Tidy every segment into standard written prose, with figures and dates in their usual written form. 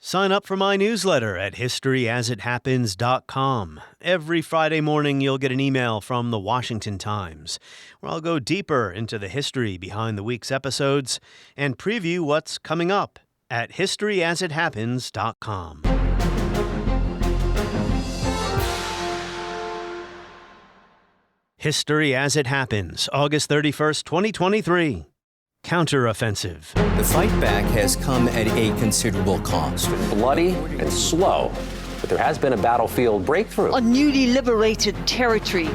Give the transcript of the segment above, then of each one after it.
Sign up for my newsletter at historyasithappens.com. Every Friday morning, you'll get an email from the Washington Times, where I'll go deeper into the history behind the week's episodes and preview what's coming up at historyasithappens.com. History as It Happens, August 31st, 2023. Counteroffensive. The fight back has come at a considerable cost. Bloody and slow, but there has been a battlefield breakthrough. A newly liberated territory.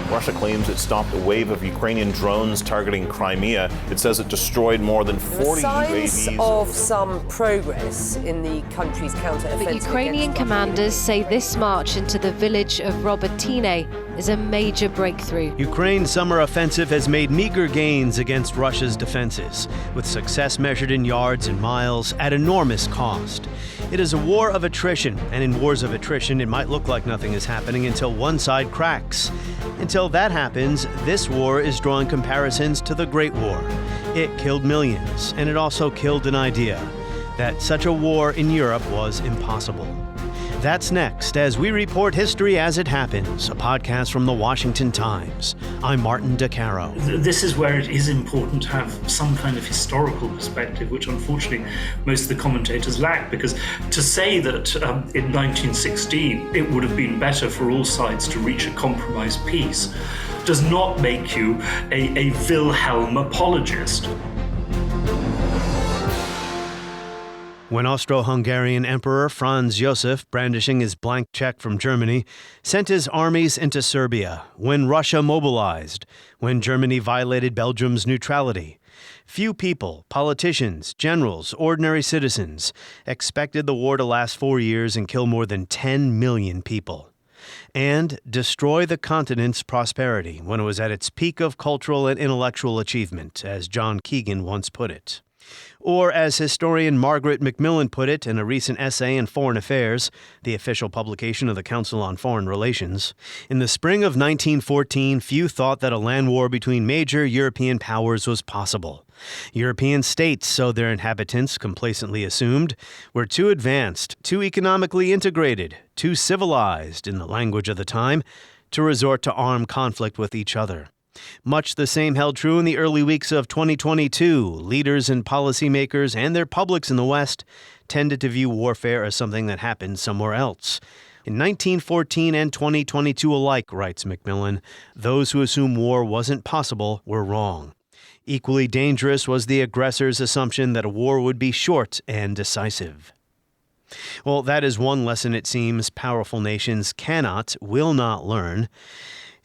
Russia claims it stopped a wave of Ukrainian drones targeting Crimea. It says it destroyed more than 40 signs UAVs. of some progress in the country's counteroffensive. The Ukrainian commanders say this march into the village of Robertine is a major breakthrough. Ukraine's summer offensive has made meager gains against Russia's defenses, with success measured in yards and miles at enormous cost. It is a war of attrition, and in wars of attrition, it might look like nothing is happening until one side cracks. Until that happens, this war is drawing comparisons to the Great War. It killed millions, and it also killed an idea that such a war in Europe was impossible. That's next as we report History as It Happens, a podcast from the Washington Times. I'm Martin DeCaro. This is where it is important to have some kind of historical perspective, which unfortunately most of the commentators lack, because to say that in 1916 it would have been better for all sides to reach a compromise peace does not make you a Wilhelm apologist. When Austro-Hungarian Emperor Franz Joseph, brandishing his blank check from Germany, sent his armies into Serbia, when Russia mobilized, when Germany violated Belgium's neutrality, few people, politicians, generals, ordinary citizens, expected the war to last 4 years and kill more than 10 million people, and destroy the continent's prosperity when it was at its peak of cultural and intellectual achievement, as John Keegan once put it. Or, as historian Margaret Macmillan put it in a recent essay in Foreign Affairs, the official publication of the Council on Foreign Relations, in the spring of 1914, few thought that a land war between major European powers was possible. European states, so their inhabitants complacently assumed, were too advanced, too economically integrated, too civilized, in the language of the time, to resort to armed conflict with each other. Much the same held true in the early weeks of 2022. Leaders and policymakers and their publics in the West tended to view warfare as something that happened somewhere else. In 1914 and 2022 alike, writes Macmillan, those who assumed war wasn't possible were wrong. Equally dangerous was the aggressor's assumption that a war would be short and decisive. Well, that is one lesson it seems powerful nations will not learn.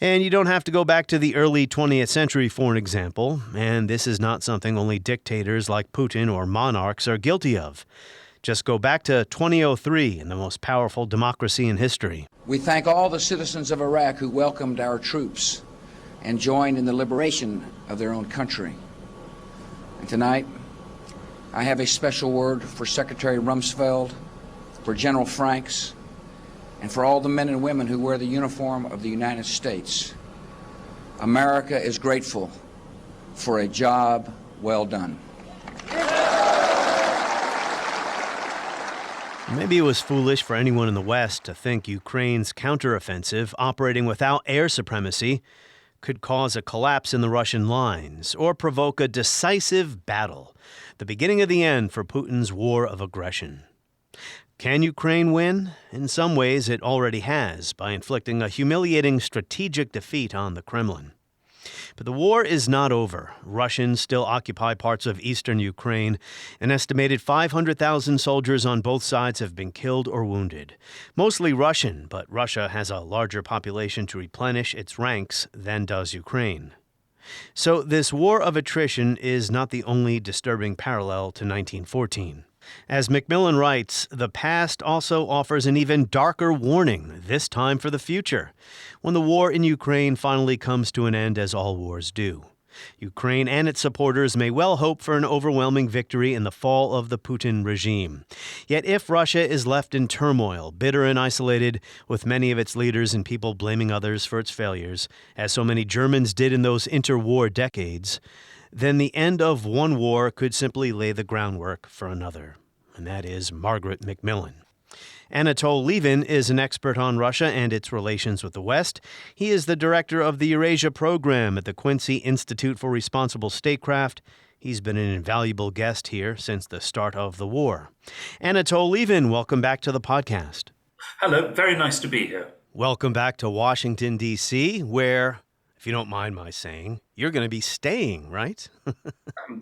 And you don't have to go back to the early 20th century for an example, and this is not something only dictators like Putin or monarchs are guilty of. Just go back to 2003 and the most powerful democracy in history. We thank all the citizens of Iraq who welcomed our troops and joined in the liberation of their own country. And tonight, I have a special word for Secretary Rumsfeld, for General Franks, and for all the men and women who wear the uniform of the United States. America is grateful for a job well done. Maybe it was foolish for anyone in the West to think Ukraine's counteroffensive, operating without air supremacy, could cause a collapse in the Russian lines or provoke a decisive battle, the beginning of the end for Putin's war of aggression. Can Ukraine win? In some ways, it already has, by inflicting a humiliating strategic defeat on the Kremlin. But the war is not over. Russians still occupy parts of eastern Ukraine. An estimated 500,000 soldiers on both sides have been killed or wounded. Mostly Russian, but Russia has a larger population to replenish its ranks than does Ukraine. So this war of attrition is not the only disturbing parallel to 1914. As Macmillan writes, the past also offers an even darker warning, this time for the future, when the war in Ukraine finally comes to an end, as all wars do. Ukraine and its supporters may well hope for an overwhelming victory in the fall of the Putin regime. Yet if Russia is left in turmoil, bitter and isolated, with many of its leaders and people blaming others for its failures, as so many Germans did in those interwar decades, then the end of one war could simply lay the groundwork for another. and that is Margaret Macmillan. Anatol Lieven is an expert on Russia and its relations with the West. He is the director of the Eurasia program at the Quincy Institute for Responsible Statecraft. He's been an invaluable guest here since the start of the war. Anatol Lieven, welcome back to the podcast. Hello, very nice to be here. Welcome back to Washington, D.C., where, if you don't mind my saying, you're going to be staying, right?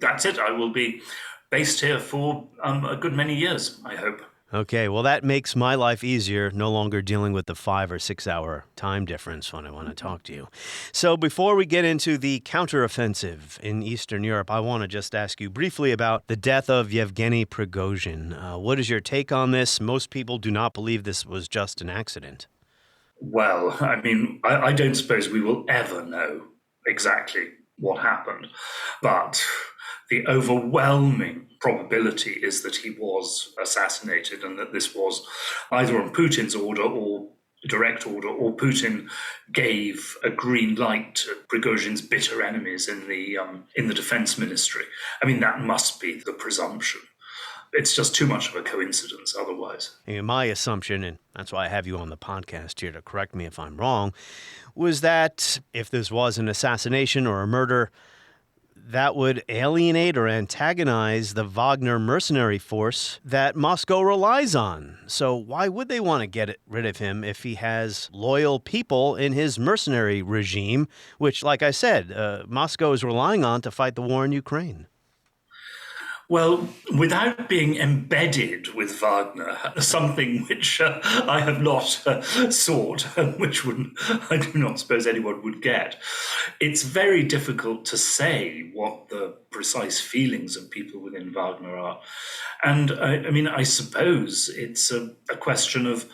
That's it. I will be based here for a good many years, I hope. Okay, well, that makes my life easier, no longer dealing with the 5 or 6 hour time difference when I want to talk to you. So before we get into the counteroffensive in Eastern Europe, I want to just ask you briefly about the death of Yevgeny Prigozhin. What is your take on this? Most people do not believe this was just an accident. Well, I mean, I don't suppose we will ever know exactly what happened, but the overwhelming probability is that he was assassinated and that this was either on Putin's order or direct order, or Putin gave a green light to Prigozhin's bitter enemies in the defense ministry. I mean, that must be the presumption. It's just too much of a coincidence otherwise. My assumption, and that's why I have you on the podcast here to correct me if I'm wrong, was that if this was an assassination or a murder, that would alienate or antagonize the Wagner mercenary force that Moscow relies on. So why would they want to get rid of him if he has loyal people in his mercenary regime, which, like I said, Moscow is relying on to fight the war in Ukraine? Well, without being embedded with Wagner, something which I have not sought, which I do not suppose anyone would get, it's very difficult to say what the precise feelings of people within Wagner are. And I mean, I suppose it's a question of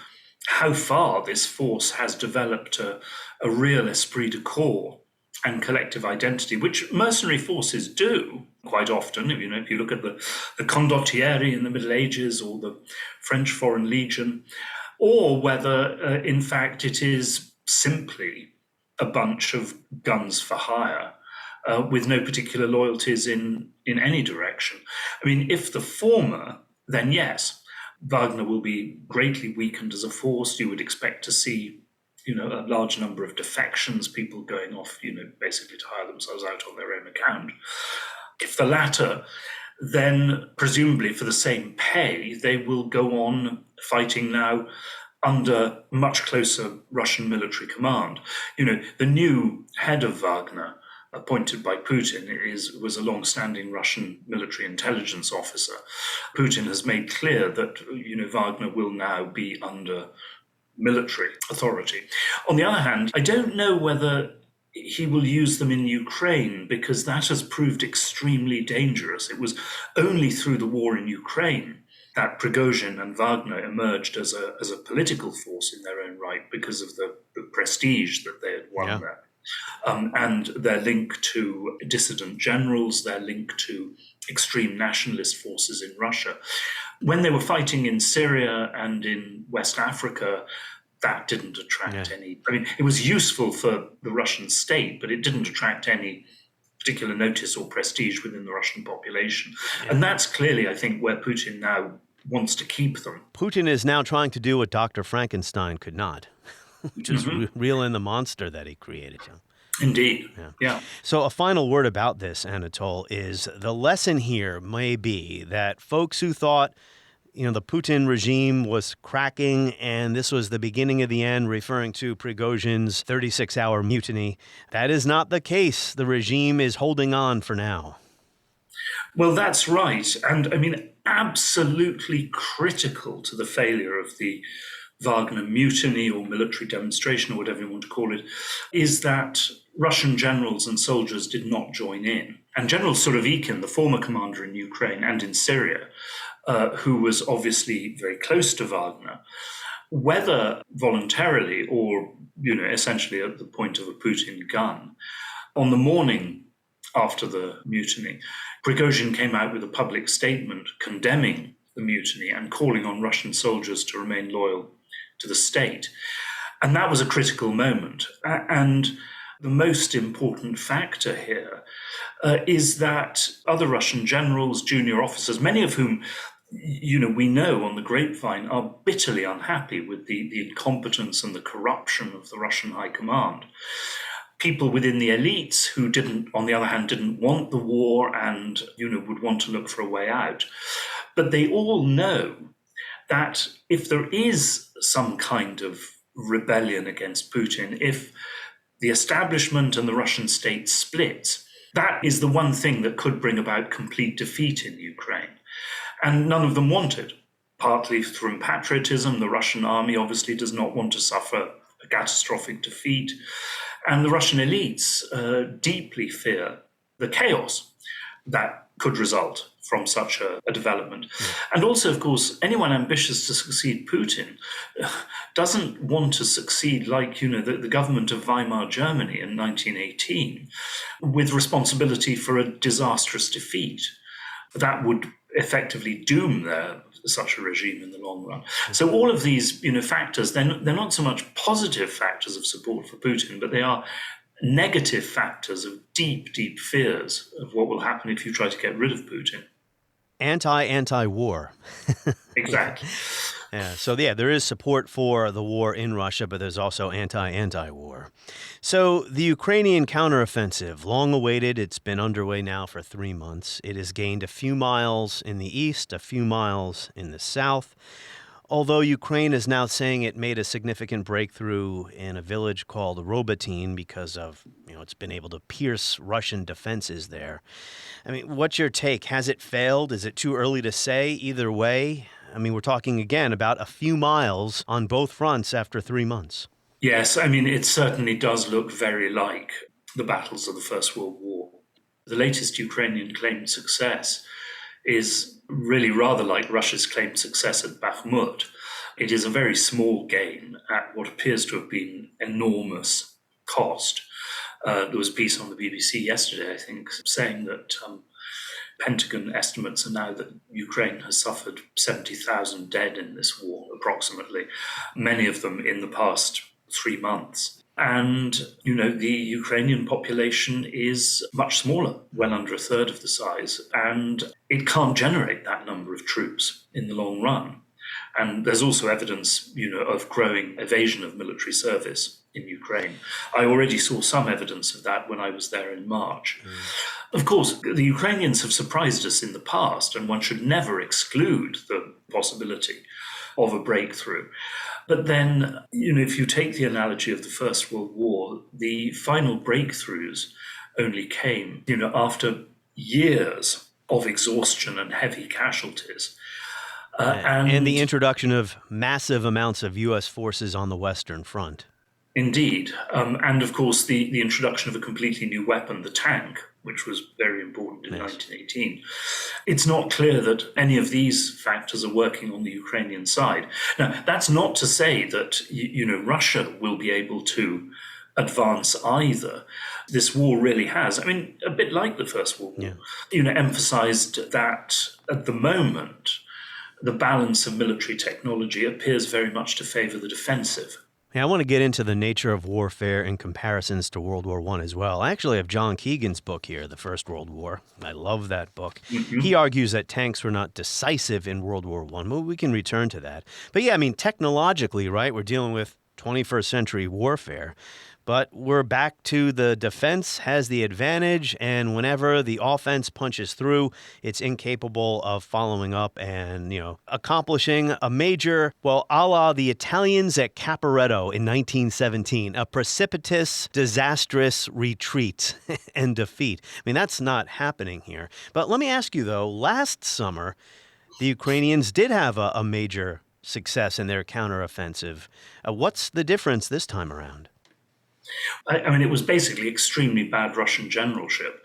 how far this force has developed a real esprit de corps and collective identity, which mercenary forces do quite often. If you look at the condottieri in the Middle Ages or the French Foreign Legion, or whether, in fact, it is simply a bunch of guns for hire with no particular loyalties in any direction. I mean, if the former, then yes, Wagner will be greatly weakened as a force. You would expect to see a large number of defections, people going off, basically to hire themselves out on their own account. If the latter, then presumably for the same pay, they will go on fighting now under much closer Russian military command. The new head of Wagner, appointed by Putin, was a long-standing Russian military intelligence officer. Putin has made clear that, Wagner will now be under military authority. On the other hand, I don't know whether he will use them in Ukraine, because that has proved extremely dangerous. It was only through the war in Ukraine that Prigozhin and Wagner emerged as a political force in their own right because of the prestige that they had won there. And their link to dissident generals, their link to extreme nationalist forces in Russia. When they were fighting in Syria and in West Africa, that didn't attract any. I mean, it was useful for the Russian state, but it didn't attract any particular notice or prestige within the Russian population. And that's clearly, I think, where Putin now wants to keep them. Putin is now trying to do what Dr. Frankenstein could not, which is reel in the monster that he created. Indeed. Yeah. So a final word about this, Anatol, is the lesson here may be that folks who thought, the Putin regime was cracking and this was the beginning of the end, referring to Prigozhin's 36-hour mutiny, that is not the case. The regime is holding on for now. Well, that's right. And I mean, absolutely critical to the failure of the Wagner mutiny or military demonstration or whatever you want to call it, is that Russian generals and soldiers did not join in. And General Surovikin, the former commander in Ukraine and in Syria, who was obviously very close to Wagner, whether voluntarily or, essentially at the point of a Putin gun, on the morning after the mutiny, Prigozhin came out with a public statement condemning the mutiny and calling on Russian soldiers to remain loyal to the state. And that was a critical moment. And the most important factor here is that other Russian generals, junior officers, many of whom we know on the grapevine, are bitterly unhappy with the incompetence and the corruption of the Russian high command. People within the elites who on the other hand, didn't want the war and, would want to look for a way out. But they all know that if there is some kind of rebellion against Putin, if the establishment and the Russian state split, that is the one thing that could bring about complete defeat in Ukraine. And none of them want it, partly through patriotism. The Russian army obviously does not want to suffer a catastrophic defeat. And the Russian elites deeply fear the chaos that could result from such a development. And also, of course, anyone ambitious to succeed Putin doesn't want to succeed like, the government of Weimar Germany in 1918, with responsibility for a disastrous defeat. That would effectively doom such a regime in the long run. So all of these, factors, they're not so much positive factors of support for Putin, but they are negative factors of deep, deep fears of what will happen if you try to get rid of Putin. Anti-war. Exactly. Yeah. So, there is support for the war in Russia, but there's also anti-war. So the Ukrainian counteroffensive, long awaited, it's been underway now for 3 months. It has gained a few miles in the east, a few miles in the south. Although Ukraine is now saying it made a significant breakthrough in a village called Robotyne because of, it's been able to pierce Russian defenses there. I mean, what's your take? Has it failed? Is it too early to say? Either way, we're talking again about a few miles on both fronts after 3 months. Yes, it certainly does look very like the battles of the First World War. The latest Ukrainian claimed success is really rather like Russia's claimed success at Bakhmut. It is a very small gain at what appears to have been enormous cost. There was a piece on the BBC yesterday, I think, saying that Pentagon estimates are now that Ukraine has suffered 70,000 dead in this war, approximately, many of them in the past 3 months. And, the Ukrainian population is much smaller, well under a third of the size, and it can't generate that number of troops in the long run. And there's also evidence, of growing evasion of military service in Ukraine. I already saw some evidence of that when I was there in March. Of course, the Ukrainians have surprised us in the past, and one should never exclude the possibility of a breakthrough. But then, if you take the analogy of the First World War, the final breakthroughs only came, after years of exhaustion and heavy casualties. And the introduction of massive amounts of U.S. forces on the Western Front. Indeed. And of course, the introduction of a completely new weapon, the tank, which was very important in 1918. It's not clear that any of these factors are working on the Ukrainian side. Now, that's not to say that, Russia will be able to advance either. This war really has, a bit like the First World War, emphasized that at the moment, the balance of military technology appears very much to favor the defensive. Yeah, I want to get into the nature of warfare and comparisons to World War I as well. I actually have John Keegan's book here, The First World War. I love that book. Mm-hmm. He argues that tanks were not decisive in World War I. Well, we can return to that. But technologically, right, we're dealing with 21st century warfare. But we're back to the defense has the advantage, and whenever the offense punches through, it's incapable of following up and, accomplishing a major, a la the Italians at Caporetto in 1917, a precipitous, disastrous retreat and defeat. That's not happening here. But let me ask you, though, last summer, the Ukrainians did have a major success in their counteroffensive. What's the difference this time around? It was basically extremely bad Russian generalship.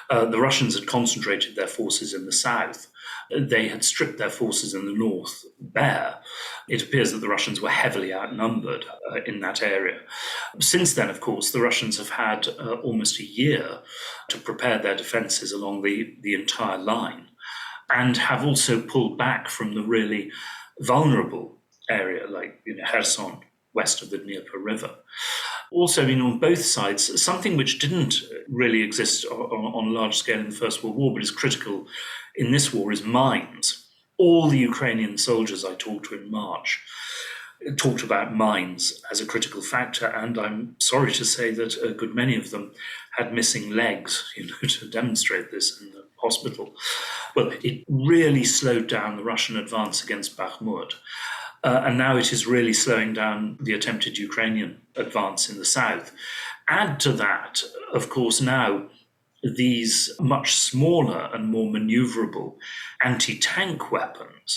The Russians had concentrated their forces in the south. They had stripped their forces in the north bare. It appears that the Russians were heavily outnumbered in that area. Since then, of course, the Russians have had almost a year to prepare their defenses along the entire line, and have also pulled back from the really vulnerable area like Kherson, west of the Dnieper River. Also, on both sides, something which didn't really exist on a large scale in the First World War, but is critical in this war, is mines. all the Ukrainian soldiers I talked to in March talked about mines as a critical factor, and I'm sorry to say that a good many of them had missing legs, to demonstrate this in the hospital. Well, it really slowed down the Russian advance against Bakhmut, and now it is really slowing down the attempted Ukrainian advance in the south. Add to that, of course, now these much smaller and more maneuverable anti-tank weapons,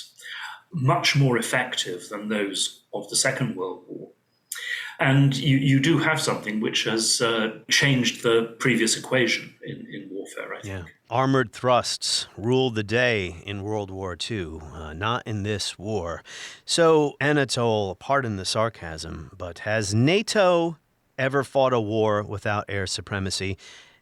much more effective than those of the Second World War. And you do have something which has changed the previous equation in warfare, I think. Yeah. Armored thrusts ruled the day in World War II, not in this war. So, Anatol, pardon the sarcasm, but has NATO ever fought a war without air supremacy?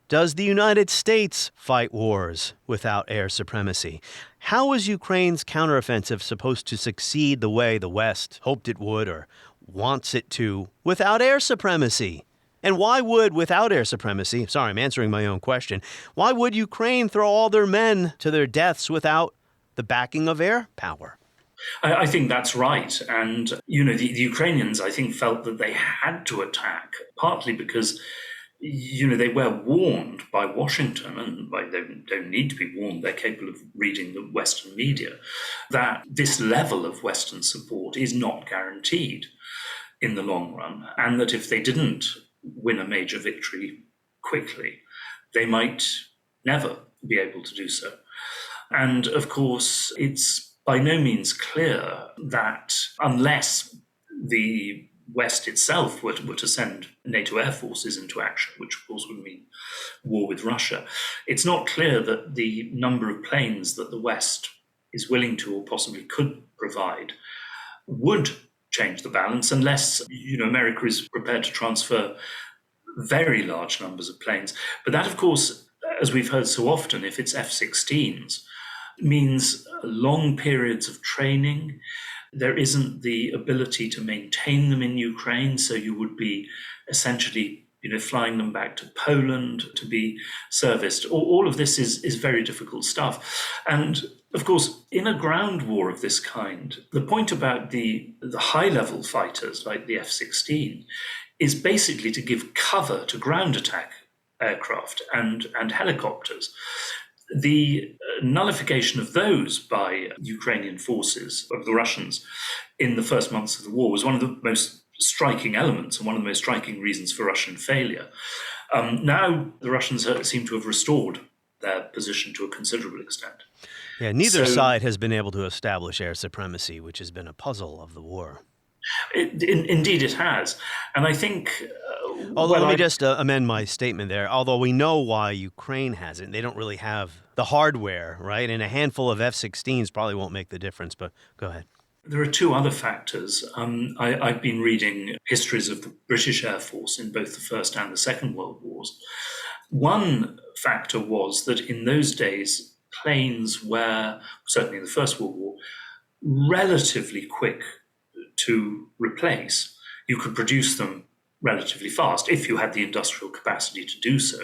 Does the United States fight wars without air supremacy? How is Ukraine's counteroffensive supposed to succeed the way the West hoped it would or wants it to without air supremacy? And why would, without air supremacy, sorry, I'm answering my own question, why would Ukraine throw all their men to their deaths without the backing of air power? I think that's right. And, the Ukrainians, I think, felt that they had to attack, partly because they were warned by Washington, and they don't need to be warned, they're capable of reading the Western media, that this level of Western support is not guaranteed in the long run, and that if they didn't win a major victory quickly, they might never be able to do so. And of course, it's by no means clear that unless the West itself were to send NATO air forces into action, which of course would mean war with Russia, it's not clear that the number of planes that the West is willing to or possibly could provide would change the balance unless, America is prepared to transfer very large numbers of planes. But that, of course, as we've heard so often, if it's F-16s, means long periods of training. There isn't the ability to maintain them in Ukraine, so you would be essentially, flying them back to Poland to be serviced. All of this is very difficult stuff. And of course, in a ground war of this kind, the point about the high-level fighters like the F-16 is basically to give cover to ground attack aircraft and helicopters. The nullification of those by Ukrainian forces, of the Russians, in the first months of the war was one of the most striking elements and one of the most striking reasons for Russian failure. Now the Russians seem to have restored their position to a considerable extent. Yeah, neither side has been able to establish air supremacy, which has been a puzzle of the war. Indeed it has. And I think... Although let me just amend my statement there. Although we know why Ukraine hasn't, they don't really have the hardware, right? And a handful of F-16s probably won't make the difference, but go ahead. There are two other factors. I've been reading histories of the British Air Force in both the First and the Second World Wars. One factor was that in those days, planes were, certainly in the First World War, relatively quick to replace. You could produce them relatively fast if you had the industrial capacity to do so.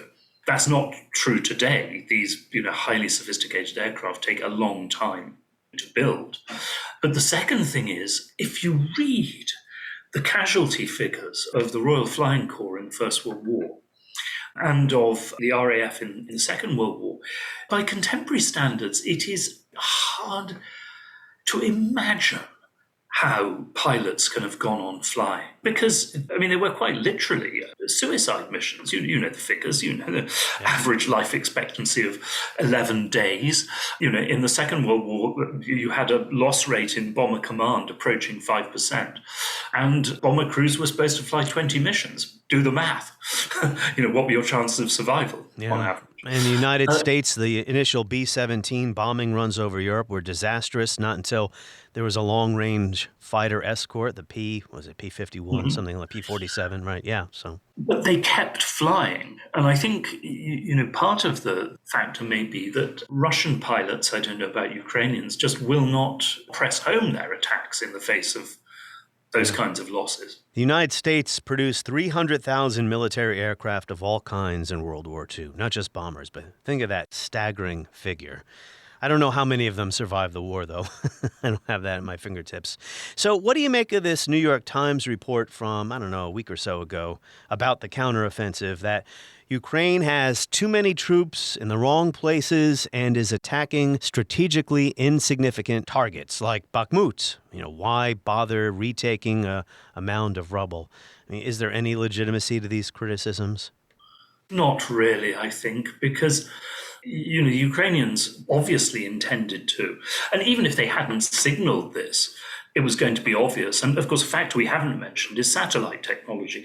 That's not true today. These highly sophisticated aircraft take a long time to build. But the second thing is, if you read the casualty figures of the Royal Flying Corps in the First World War and of the RAF in the Second World War, by contemporary standards, it is hard to imagine how pilots can have gone on flying. Because, they were quite literally suicide missions. You know the figures, the average life expectancy of 11 days. In the Second World War, you had a loss rate in bomber command approaching 5%. And bomber crews were supposed to fly 20 missions. Do the math. What were your chances of survival on average? In the United States, the initial B-17 bombing runs over Europe were disastrous. Not until there was a long-range fighter escort, the P-51, something like P-47, right? Yeah, so. But they kept flying. And I think, part of the factor may be that Russian pilots, I don't know about Ukrainians, just will not press home their attacks in the face of those kinds of losses. The United States produced 300,000 military aircraft of all kinds in World War II, not just bombers, but think of that staggering figure. I don't know how many of them survived the war, though. I don't have that at my fingertips. So what do you make of this New York Times report from, I don't know, a week or so ago about the counteroffensive that Ukraine has too many troops in the wrong places and is attacking strategically insignificant targets like Bakhmut? Why bother retaking a mound of rubble? I mean, is there any legitimacy to these criticisms? Not really, I think, because the Ukrainians obviously intended to. And even if they hadn't signaled this, it was going to be obvious. And of course, a factor we haven't mentioned is satellite technology.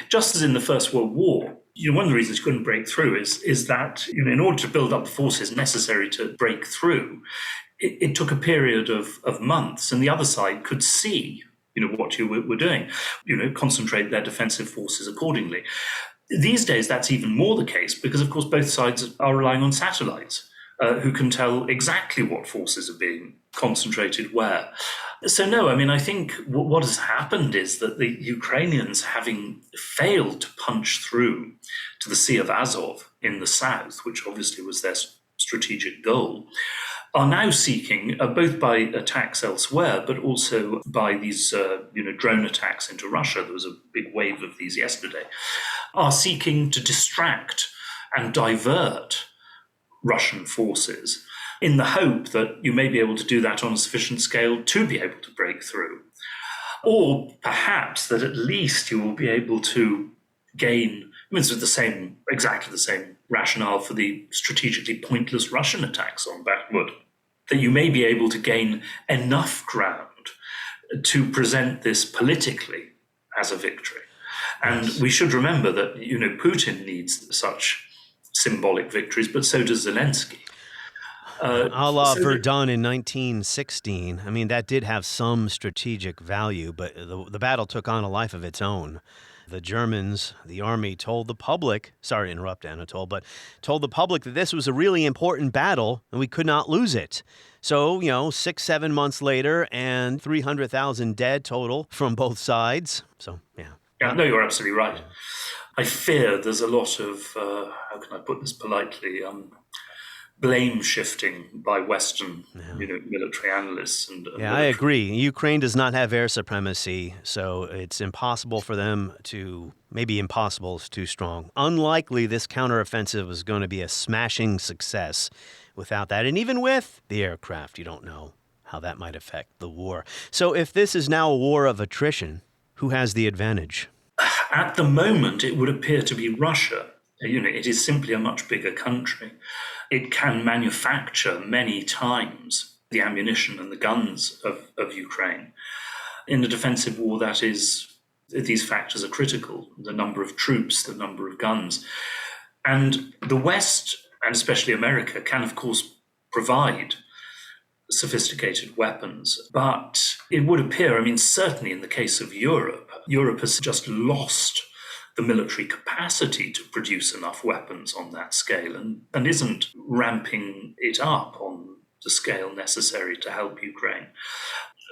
Just as in the First World War, one of the reasons you couldn't break through is that in order to build up the forces necessary to break through, it took a period of months, and the other side could see what you were doing, concentrate their defensive forces accordingly. These days, that's even more the case because, of course, both sides are relying on satellites who can tell exactly what forces are being concentrated where. So, no, I think what has happened is that the Ukrainians, having failed to punch through to the Sea of Azov in the south, which obviously was their strategic goal, are now seeking, both by attacks elsewhere, but also by these drone attacks into Russia, there was a big wave of these yesterday, are seeking to distract and divert Russian forces in the hope that you may be able to do that on a sufficient scale to be able to break through. Or perhaps that at least you will be able to gain, it's exactly the same rationale for the strategically pointless Russian attacks on Bakhmut, that you may be able to gain enough ground to present this politically as a victory. And we should remember that, Putin needs such symbolic victories, but so does Zelensky. A la Verdun in 1916. That did have some strategic value, but the battle took on a life of its own. The Germans, the army, told the public, sorry to interrupt, Anatol, but told the public that this was a really important battle and we could not lose it. So, 6-7 months later and 300,000 dead total from both sides. So, yeah. Yeah, no, you're absolutely right. Yeah. I fear there's a lot of, how can I put this politely, blame shifting by Western, military analysts. I agree. Ukraine does not have air supremacy, so it's impossible for them to. Maybe impossible is too strong. Unlikely this counteroffensive is going to be a smashing success without that. And even with the aircraft, you don't know how that might affect the war. So if this is now a war of attrition, who has the advantage? At the moment, it would appear to be Russia. It is simply a much bigger country. It can manufacture many times the ammunition and the guns of Ukraine. In a defensive war, these factors are critical: the number of troops, the number of guns. And the West, and especially America, can, of course, provide sophisticated weapons. But it would appear, certainly in the case of Europe has just lost the military capacity to produce enough weapons on that scale and isn't ramping it up on the scale necessary to help Ukraine.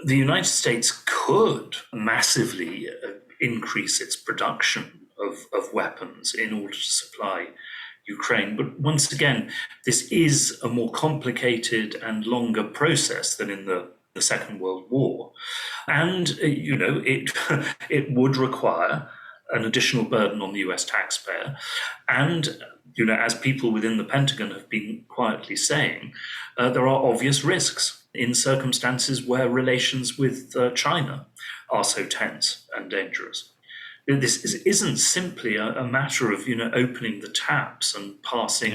The United States could massively increase its production of weapons in order to supply Ukraine. But once again, this is a more complicated and longer process than in the Second World War. And, it would require an additional burden on the US taxpayer. And, as people within the Pentagon have been quietly saying, there are obvious risks in circumstances where relations with China are so tense and dangerous. This isn't simply a matter of, opening the taps and passing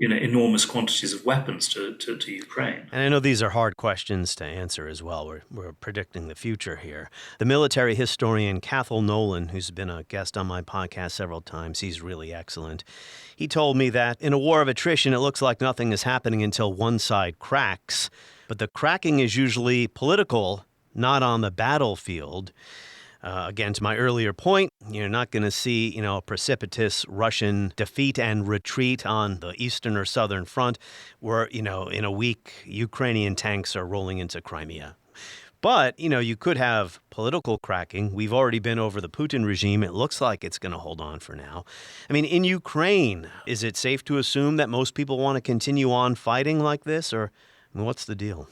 enormous quantities of weapons to Ukraine. And I know these are hard questions to answer as well. We're predicting the future here. The military historian Cathal Nolan, who's been a guest on my podcast several times, he's really excellent. He told me that in a war of attrition, it looks like nothing is happening until one side cracks. But the cracking is usually political, not on the battlefield. Again, to my earlier point, you're not going to see, a precipitous Russian defeat and retreat on the eastern or southern front where, in a week, Ukrainian tanks are rolling into Crimea. But, you could have political cracking. We've already been over the Putin regime. It looks like it's going to hold on for now. I mean, in Ukraine, is it safe to assume that most people want to continue on fighting like this? Or what's the deal?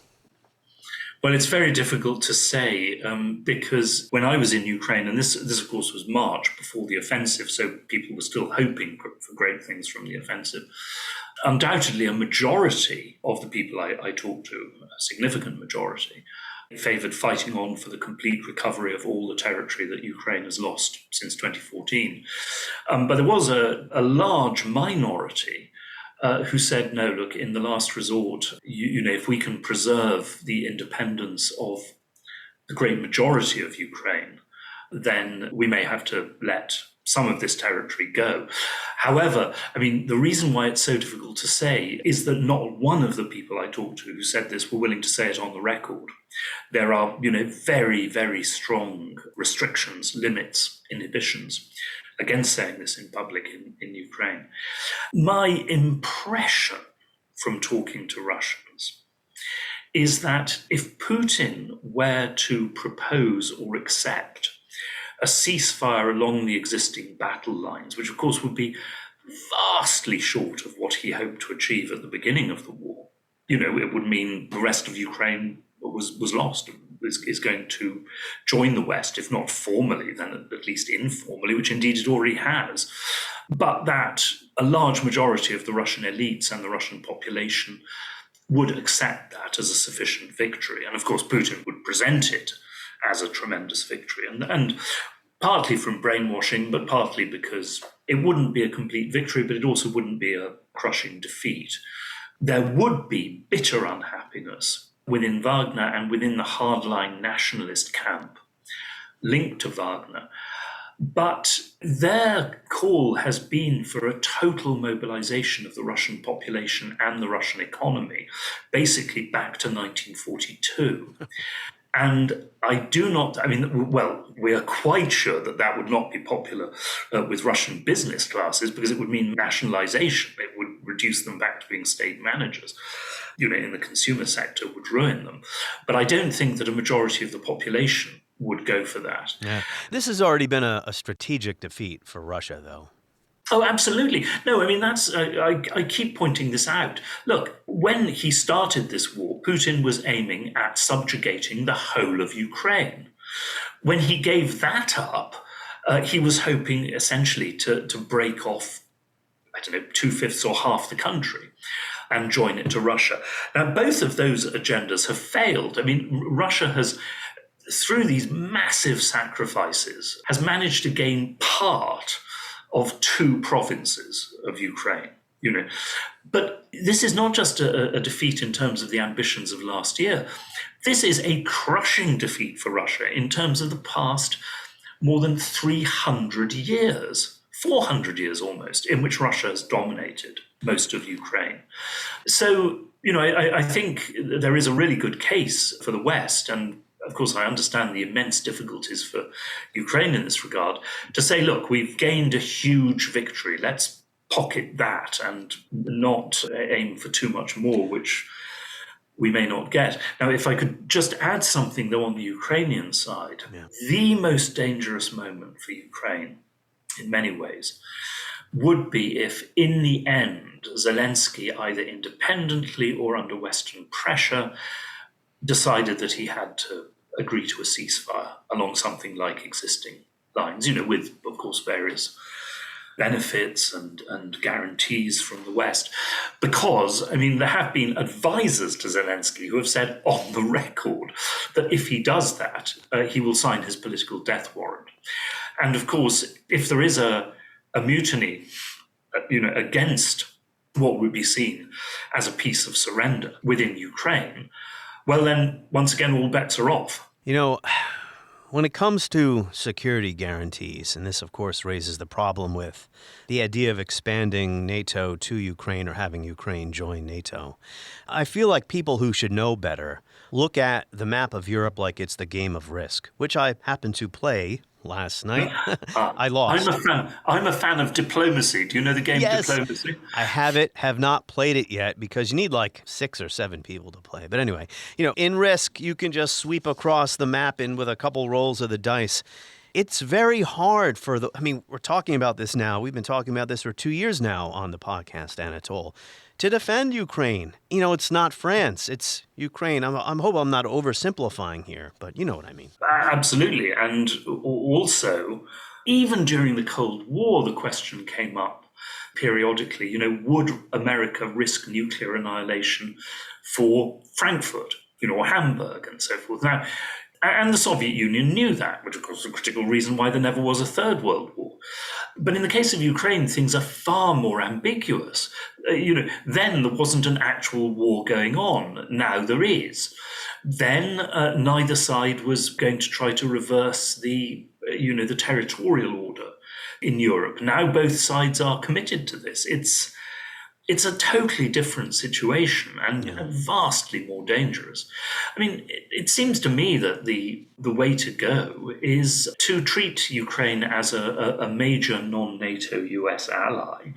Well, it's very difficult to say because when I was in Ukraine, and this of course was March before the offensive, so people were still hoping for great things from the offensive. Undoubtedly, a majority of the people I talked to, a significant majority, favoured fighting on for the complete recovery of all the territory that Ukraine has lost since 2014. But there was a large minority who said, no, look, in the last resort, if we can preserve the independence of the great majority of Ukraine, then we may have to let some of this territory go. However, I mean, the reason why it's so difficult to say is that not one of the people I talked to who said this were willing to say it on the record. There are, very, very strong restrictions, limits, inhibitions against saying this in public in Ukraine. My impression from talking to Russians is that if Putin were to propose or accept a ceasefire along the existing battle lines, which of course would be vastly short of what he hoped to achieve at the beginning of the war, it would mean the rest of Ukraine was lost, is going to join the West, if not formally, then at least informally, which indeed it already has. But that a large majority of the Russian elites and the Russian population would accept that as a sufficient victory. And of course, Putin would present it as a tremendous victory. And partly from brainwashing, but partly because it wouldn't be a complete victory, but it also wouldn't be a crushing defeat. There would be bitter unhappiness within Wagner and within the hardline nationalist camp linked to Wagner. But their call has been for a total mobilization of the Russian population and the Russian economy, basically back to 1942. And we are quite sure that would not be popular with Russian business classes because it would mean nationalization. It would reduce them back to being state managers. In the consumer sector would ruin them. But I don't think that a majority of the population would go for that. Yeah. This has already been a strategic defeat for Russia, though. Oh, absolutely. No, I mean, I keep pointing this out. Look, when he started this war, Putin was aiming at subjugating the whole of Ukraine. When he gave that up, he was hoping essentially to break off, 2/5 or half the country and join it to Russia. Now, both of those agendas have failed. I mean, Russia has, through these massive sacrifices, has managed to gain part of 2 provinces of Ukraine, But this is not just a defeat in terms of the ambitions of last year. This is a crushing defeat for Russia in terms of the past more than 300 years, 400 years almost, in which Russia has dominated most of Ukraine. So, I think there is a really good case for the West, and of course, I understand the immense difficulties for Ukraine in this regard, to say, look, we've gained a huge victory. Let's pocket that and not aim for too much more, which we may not get. Now, if I could just add something, though, on the Ukrainian side, the most dangerous moment for Ukraine, in many ways, would be if, in the end, Zelensky, either independently or under Western pressure, decided that he had to agree to a ceasefire along something like existing lines, with, of course, various benefits and guarantees from the West. Because, there have been advisors to Zelensky who have said on the record that if he does that, he will sign his political death warrant. And, of course, if there is a mutiny, against what would be seen as a peace of surrender within Ukraine, well, then, once again, all bets are off. When it comes to security guarantees, and this, of course, raises the problem with the idea of expanding NATO to Ukraine or having Ukraine join NATO, I feel like people who should know better look at the map of Europe like it's the game of Risk, which I happen to play last night. I lost. I'm a fan of diplomacy. Do you know the game Diplomacy? I have not played it yet because you need like 6 or 7 people to play. But anyway, in Risk, you can just sweep across the map in with a couple rolls of the dice. It's very hard we're talking about this now. We've been talking about this for 2 years now on the podcast, Anatol, to defend Ukraine. It's not France, it's Ukraine. I hope I'm not oversimplifying here, but you know what I mean. Absolutely. And also, even during the Cold War, the question came up periodically, would America risk nuclear annihilation for Frankfurt, or Hamburg and so forth? Now, and the Soviet Union knew that, which of course is a critical reason why there never was a Third World War. But in the case of Ukraine, things are far more ambiguous. Then there wasn't an actual war going on. Now there is. Then neither side was going to try to reverse the territorial order in Europe. Now both sides are committed to this. It's a totally different situation and vastly more dangerous. It seems to me that the way to go is to treat Ukraine as a major non-NATO US ally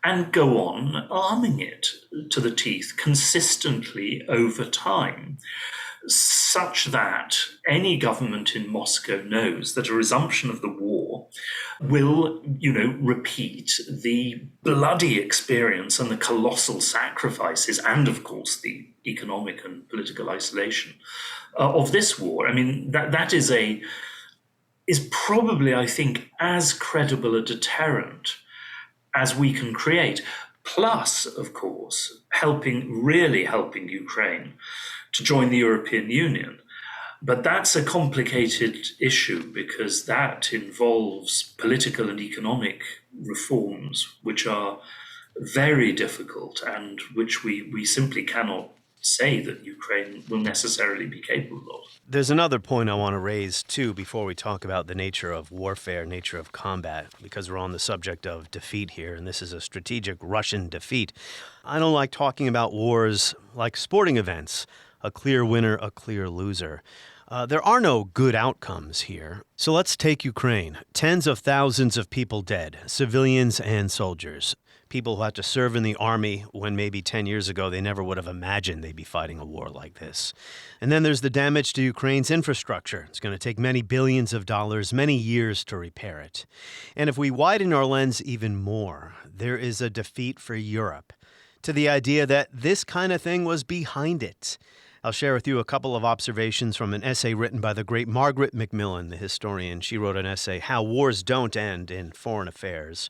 and go on arming it to the teeth consistently over time, such that any government in Moscow knows that a resumption of the war will, repeat the bloody experience and the colossal sacrifices and, of course, the economic and political isolation of this war. That is probably, I think, as credible a deterrent as we can create. Plus, of course, really helping Ukraine to join the European Union. But that's a complicated issue because that involves political and economic reforms, which are very difficult and which we simply cannot say that Ukraine will necessarily be capable of. There's another point I want to raise, too, before we talk about the nature of warfare, nature of combat, because we're on the subject of defeat here, and this is a strategic Russian defeat. I don't like talking about wars like sporting events, a clear winner, a clear loser. There are no good outcomes here. So let's take Ukraine. Tens of thousands of people dead, civilians and soldiers. People who had to serve in the army when maybe 10 years ago they never would have imagined they'd be fighting a war like this. And then there's the damage to Ukraine's infrastructure. It's going to take many billions of dollars, many years to repair it. And if we widen our lens even more, there is a defeat for Europe, to the idea that this kind of thing was behind it. I'll share with you a couple of observations from an essay written by the great Margaret Macmillan, the historian. She wrote an essay, How Wars Don't End in Foreign Affairs.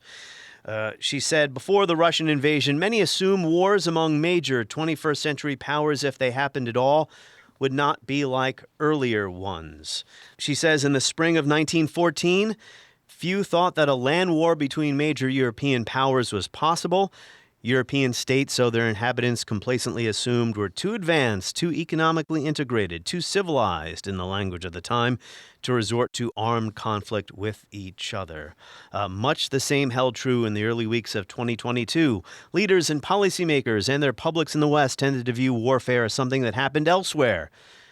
She said, before the Russian invasion, many assume wars among major 21st century powers, if they happened at all, would not be like earlier ones. She says, in the spring of 1914, few thought that a land war between major European powers was possible. European states, so their inhabitants complacently assumed, were too advanced, too economically integrated, too civilized, in the language of the time, to resort to armed conflict with each other. Much the same held true in the early weeks of 2022. Leaders and policymakers and their publics in the West tended to view warfare as something that happened elsewhere.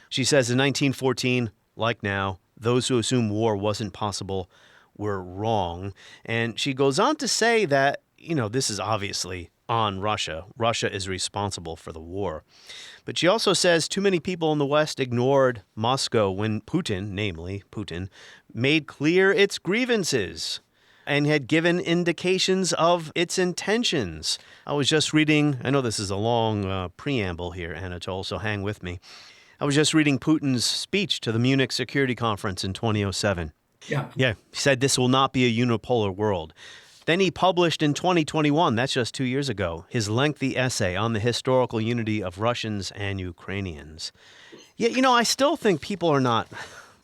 She says in 1914, like now, those who assumed war wasn't possible were wrong. And she goes on to say that, this is obviously on Russia. Russia is responsible for the war. But she also says too many people in the West ignored Moscow when Putin, namely Putin, made clear its grievances and had given indications of its intentions. I was just reading, I know this is a long preamble here, Anatol, so hang with me. I was just reading Putin's speech to the Munich Security Conference in 2007. Yeah, he said this will not be a unipolar world. Then he published in 2021, that's just 2 years ago, his lengthy essay on the historical unity of Russians and Ukrainians. Yet, I still think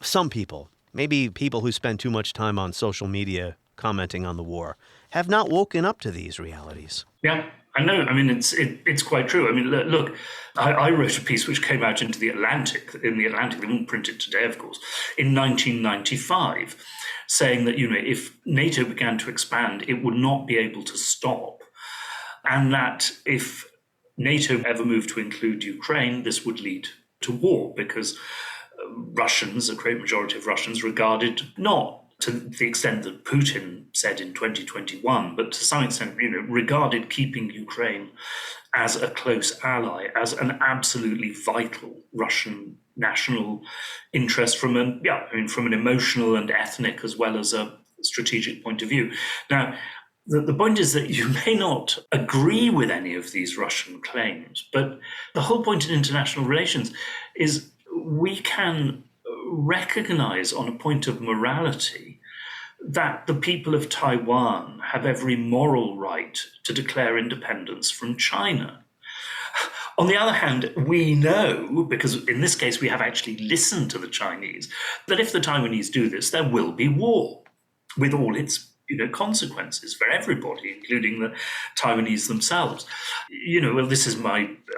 some people, maybe people who spend too much time on social media commenting on the war, have not woken up to these realities. Yeah, I know. It's quite true. Look, I wrote a piece which came out in the Atlantic. They wouldn't print it today, of course, in 1995. Saying that, if NATO began to expand, it would not be able to stop. And that if NATO ever moved to include Ukraine, this would lead to war because Russians, a great majority of Russians, regarded not to the extent that Putin said in 2021, but to some extent, regarded keeping Ukraine as a close ally, as an absolutely vital Russian national interest from an emotional and ethnic as well as a strategic point of view. Now, the point is that you may not agree with any of these Russian claims, but the whole point in international relations is we can recognize on a point of morality that the people of Taiwan have every moral right to declare independence from China. On the other hand, we know, because in this case we have actually listened to the Chinese, that if the Taiwanese do this, there will be war with all its consequences for everybody, including the Taiwanese themselves.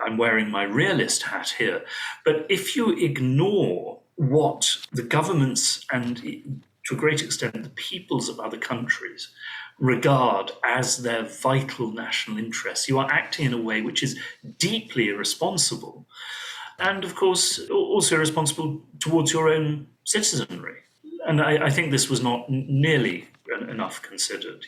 I'm wearing my realist hat here, but if you ignore what the governments and to a great extent the peoples of other countries regard as their vital national interests, you are acting in a way which is deeply irresponsible and, of course, also irresponsible towards your own citizenry. And I think this was not nearly enough considered.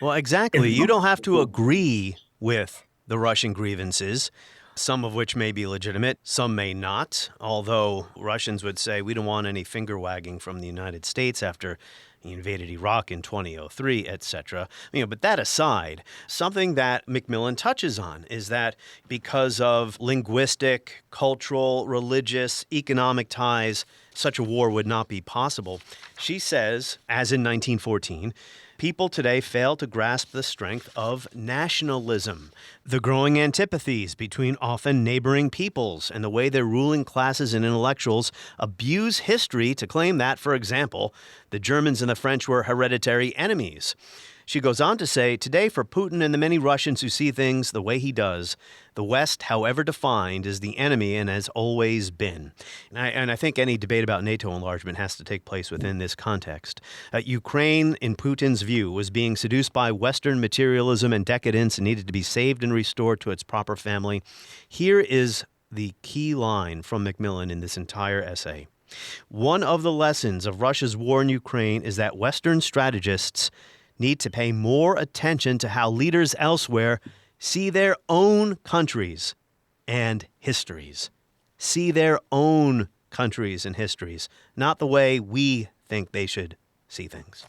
Well, exactly. You don't have to agree with the Russian grievances, some of which may be legitimate, some may not, although Russians would say we don't want any finger wagging from the United States after he invaded Iraq in 2003, etc. But that aside, something that Macmillan touches on is that because of linguistic, cultural, religious, economic ties, such a war would not be possible. She says, as in 1914, people today fail to grasp the strength of nationalism, the growing antipathies between often neighboring peoples, and the way their ruling classes and intellectuals abuse history to claim that, for example, the Germans and the French were hereditary enemies. She goes on to say, today for Putin and the many Russians who see things the way he does, the West, however defined, is the enemy and has always been. And I think any debate about NATO enlargement has to take place within this context. Ukraine, in Putin's view, was being seduced by Western materialism and decadence and needed to be saved and restored to its proper family. Here is the key line from Macmillan in this entire essay. One of the lessons of Russia's war in Ukraine is that Western strategists need to pay more attention to how leaders elsewhere see their own countries and histories. See their own countries and histories, not the way we think they should see things.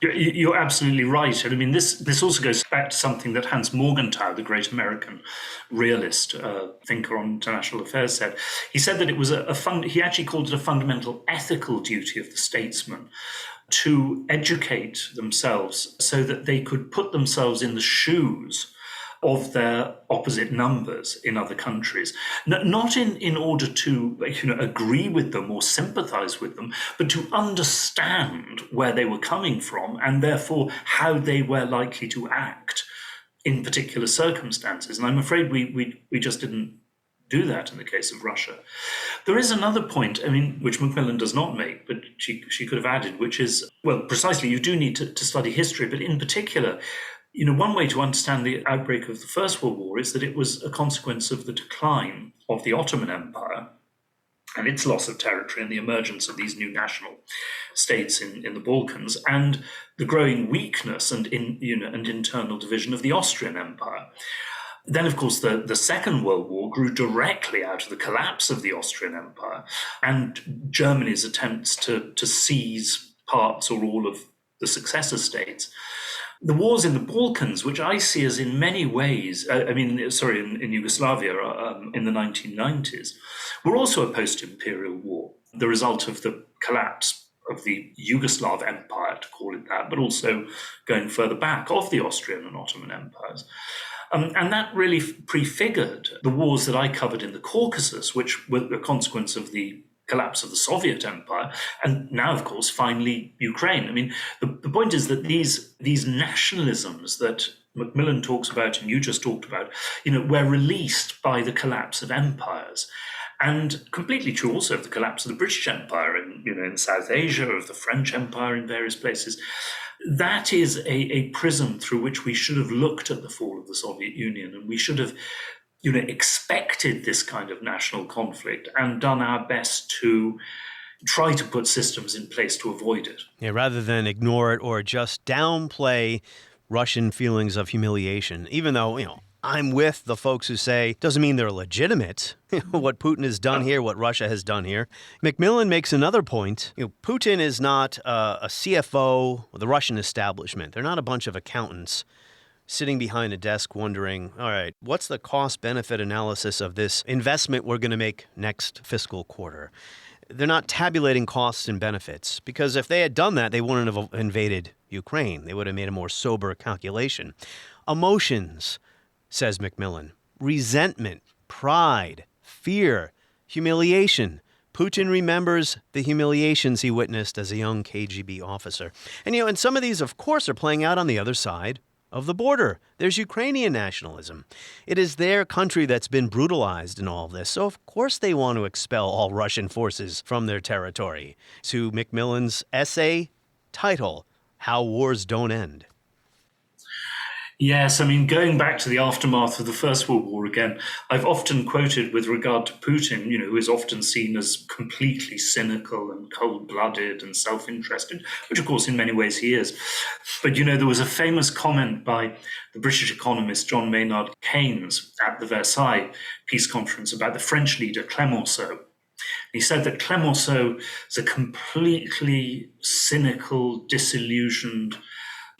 You're absolutely right. This also goes back to something that Hans Morgenthau, the great American realist thinker on international affairs, said. He said that it was he actually called it a fundamental ethical duty of the statesman to educate themselves so that they could put themselves in the shoes of their opposite numbers in other countries, not in order to agree with them or sympathize with them, but to understand where they were coming from and therefore how they were likely to act in particular circumstances. And I'm afraid we just didn't do that in the case of Russia. There is another point, which Macmillan does not make, but she could have added, which is, well, precisely, you do need to study history, but in particular, one way to understand the outbreak of the First World War is that it was a consequence of the decline of the Ottoman Empire and its loss of territory and the emergence of these new national states in the Balkans, and the growing weakness and internal division of the Austrian Empire. Then, of course, the Second World War grew directly out of the collapse of the Austrian Empire and Germany's attempts to seize parts or all of the successor states. The wars in the Balkans, which I see as in many ways, in Yugoslavia in the 1990s, were also a post-imperial war, the result of the collapse of the Yugoslav Empire, to call it that, but also going further back of the Austrian and Ottoman empires. And that really prefigured the wars that I covered in the Caucasus, which were a consequence of the collapse of the Soviet Empire, and now, of course, finally, Ukraine. The point is that these nationalisms that Macmillan talks about and you just talked about, were released by the collapse of empires. And completely true also of the collapse of the British Empire in South Asia, of the French Empire in various places. That is a prism through which we should have looked at the fall of the Soviet Union, and we should have expected this kind of national conflict and done our best to try to put systems in place to avoid it. Yeah, rather than ignore it or just downplay Russian feelings of humiliation, even though, I'm with the folks who say doesn't mean they're legitimate. What Putin has done here, what Russia has done here. Macmillan makes another point. Putin is not a CFO of the Russian establishment. They're not a bunch of accountants sitting behind a desk wondering, all right, what's the cost-benefit analysis of this investment we're going to make next fiscal quarter? They're not tabulating costs and benefits, because if they had done that, they wouldn't have invaded Ukraine. They would have made a more sober calculation. Emotions, says Macmillan. Resentment, pride, fear, humiliation. Putin remembers the humiliations he witnessed as a young KGB officer. And some of these, of course, are playing out on the other side of the border. There's Ukrainian nationalism. It is their country that's been brutalized in all of this. So, of course, they want to expel all Russian forces from their territory. To Macmillan's essay title, How Wars Don't End. Yes, going back to the aftermath of the First World War again, I've often quoted with regard to Putin, who is often seen as completely cynical and cold-blooded and self-interested, which of course in many ways he is. But there was a famous comment by the British economist John Maynard Keynes at the Versailles Peace Conference about the French leader Clemenceau. He said that Clemenceau is a completely cynical, disillusioned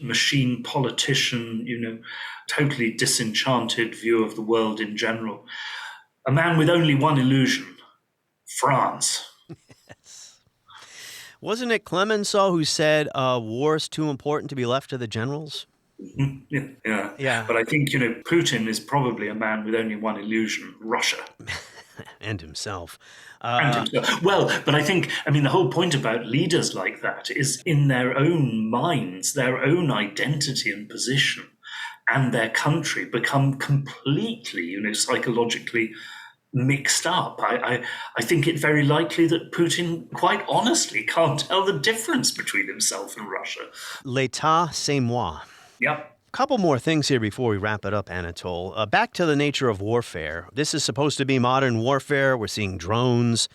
machine politician, totally disenchanted view of the world in general. A man with only one illusion, France. Yes. Wasn't it Clemenceau who said war's too important to be left to the generals? Yeah. But I think, Putin is probably a man with only one illusion, Russia. And himself. Well, but I think, the whole point about leaders like that is in their own minds, their own identity and position and their country become completely, psychologically mixed up. I think it very likely that Putin quite honestly can't tell the difference between himself and Russia. L'état, c'est moi. Yep. Couple more things here before we wrap it up, Anatol. Back to the nature of warfare. This is supposed to be modern warfare. We're seeing drones,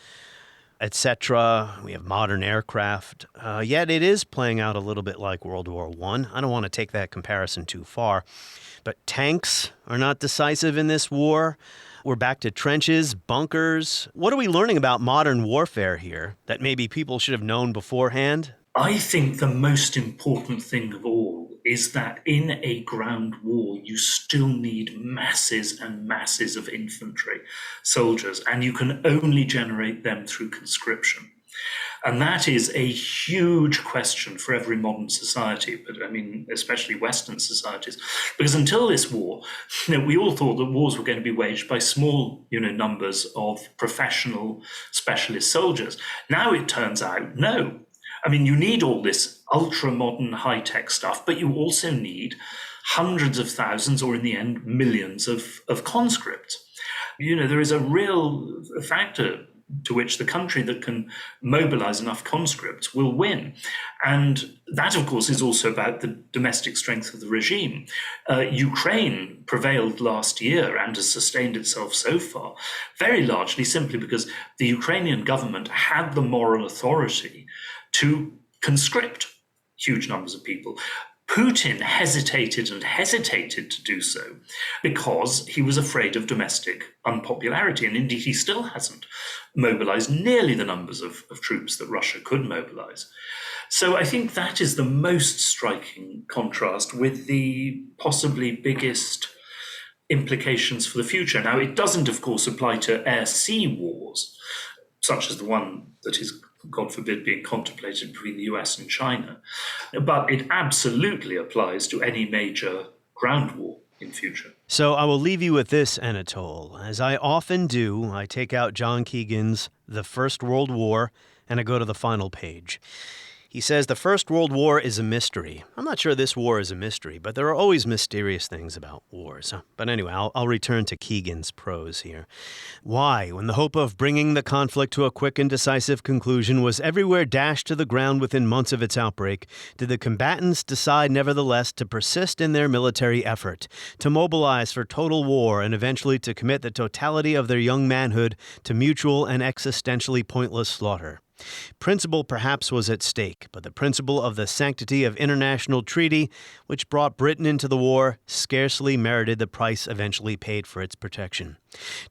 etc. We have modern aircraft. Yet it is playing out a little bit like World War I. I don't want to take that comparison too far. But tanks are not decisive in this war. We're back to trenches, bunkers. What are we learning about modern warfare here that maybe people should have known beforehand? I think the most important thing of all is that in a ground war, you still need masses and masses of infantry soldiers, and you can only generate them through conscription. And that is a huge question for every modern society, but especially Western societies. Because until this war, we all thought that wars were going to be waged by small, numbers of professional specialist soldiers. Now it turns out, no. You need all this ultra-modern high-tech stuff, but you also need hundreds of thousands, or in the end, millions of conscripts. There is a real factor to which the country that can mobilize enough conscripts will win. And that, of course, is also about the domestic strength of the regime. Ukraine prevailed last year and has sustained itself so far, very largely simply because the Ukrainian government had the moral authority to conscript huge numbers of people. Putin hesitated to do so because he was afraid of domestic unpopularity. And indeed, he still hasn't mobilized nearly the numbers of troops that Russia could mobilize. So I think that is the most striking contrast with the possibly biggest implications for the future. Now, it doesn't, of course, apply to air-sea wars, such as the one that is, God forbid, being contemplated between the US and China. But it absolutely applies to any major ground war in future. So I will leave you with this, Anatol. As I often do, I take out John Keegan's The First World War and I go to the final page. He says the First World War is a mystery. I'm not sure this war is a mystery, but there are always mysterious things about wars. But anyway, I'll return to Keegan's prose here. Why, when the hope of bringing the conflict to a quick and decisive conclusion was everywhere dashed to the ground within months of its outbreak, did the combatants decide nevertheless to persist in their military effort, to mobilize for total war and eventually to commit the totality of their young manhood to mutual and existentially pointless slaughter? Principle perhaps was at stake, but the principle of the sanctity of international treaty, which brought Britain into the war, scarcely merited the price eventually paid for its protection.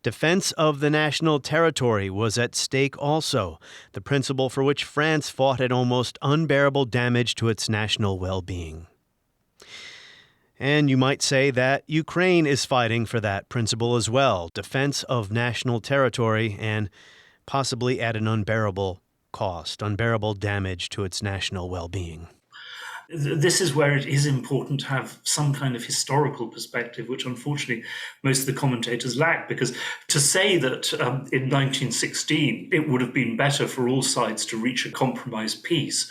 Defense of the national territory was at stake also, the principle for which France fought at almost unbearable damage to its national well-being. And you might say that Ukraine is fighting for that principle as well, defense of national territory, and possibly at an unbearable cost, unbearable damage to its national well-being. This is where it is important to have some kind of historical perspective, which unfortunately most of the commentators lack, because to say that in 1916 it would have been better for all sides to reach a compromise peace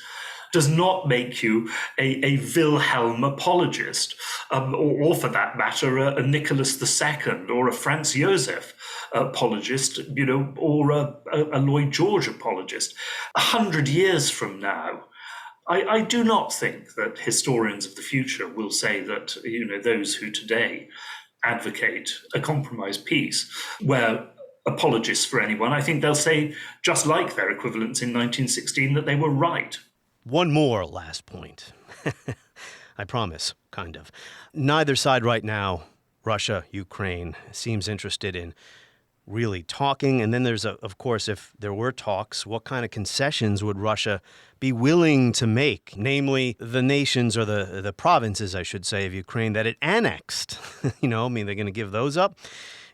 does not make you a Wilhelm apologist, or for that matter, a Nicholas II or a Franz Josef apologist, or a Lloyd George apologist. 100 years from now, I do not think that historians of the future will say that, those who today advocate a compromise peace were apologists for anyone. I think they'll say, just like their equivalents in 1916, that they were right. One more last point. I promise, kind of. Neither side right now, Russia, Ukraine, seems interested in really talking. And then there's, of course, if there were talks, what kind of concessions would Russia be willing to make? Namely, the nations or the provinces, I should say, of Ukraine that it annexed. They're going to give those up.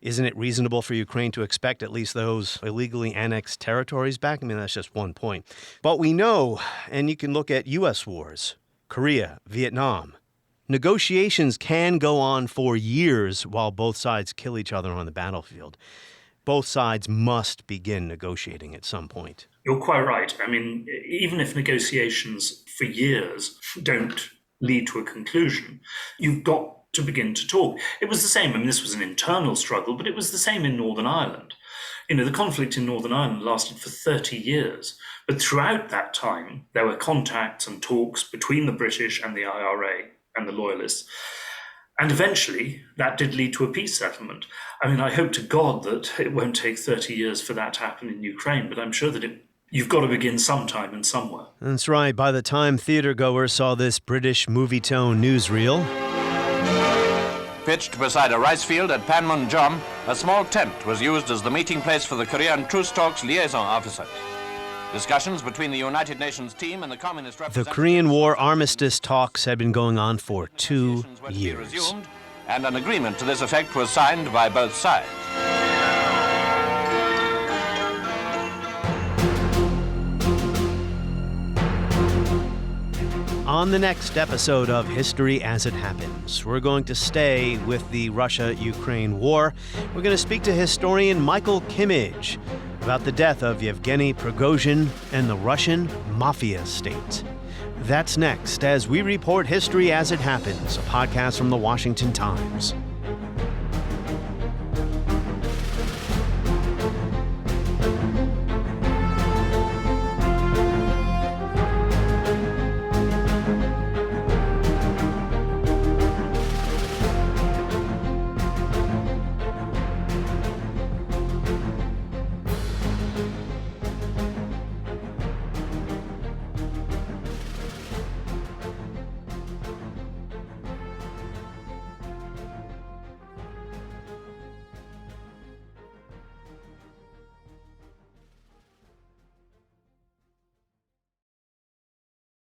Isn't it reasonable for Ukraine to expect at least those illegally annexed territories back? That's just one point. But we know, and you can look at U.S. wars, Korea, Vietnam. Negotiations can go on for years while both sides kill each other on the battlefield. Both sides must begin negotiating at some point. You're quite right. Even if negotiations for years don't lead to a conclusion, you've got to begin to talk. It was the same. This was an internal struggle, but it was the same in Northern Ireland. The conflict in Northern Ireland lasted for 30 years. But throughout that time, there were contacts and talks between the British and the IRA and the Loyalists. And eventually, that did lead to a peace settlement. I hope to God that it won't take 30 years for that to happen in Ukraine, but I'm sure that you've got to begin sometime and somewhere. That's right. By the time theatergoers saw this British movie-tone newsreel, pitched beside a rice field at Panmunjom, a small tent was used as the meeting place for the Korean truce talks liaison officers. Discussions between the United Nations team and the Communist representatives. The Korean War armistice talks had been going on for 2 years. Resumed, and an agreement to this effect was signed by both sides. On the next episode of History as It Happens, we're going to stay with the Russia-Ukraine war. We're going to speak to historian Michael Kimmage about the death of Yevgeny Prigozhin and the Russian mafia state. That's next as we report History as It Happens, a podcast from the Washington Times.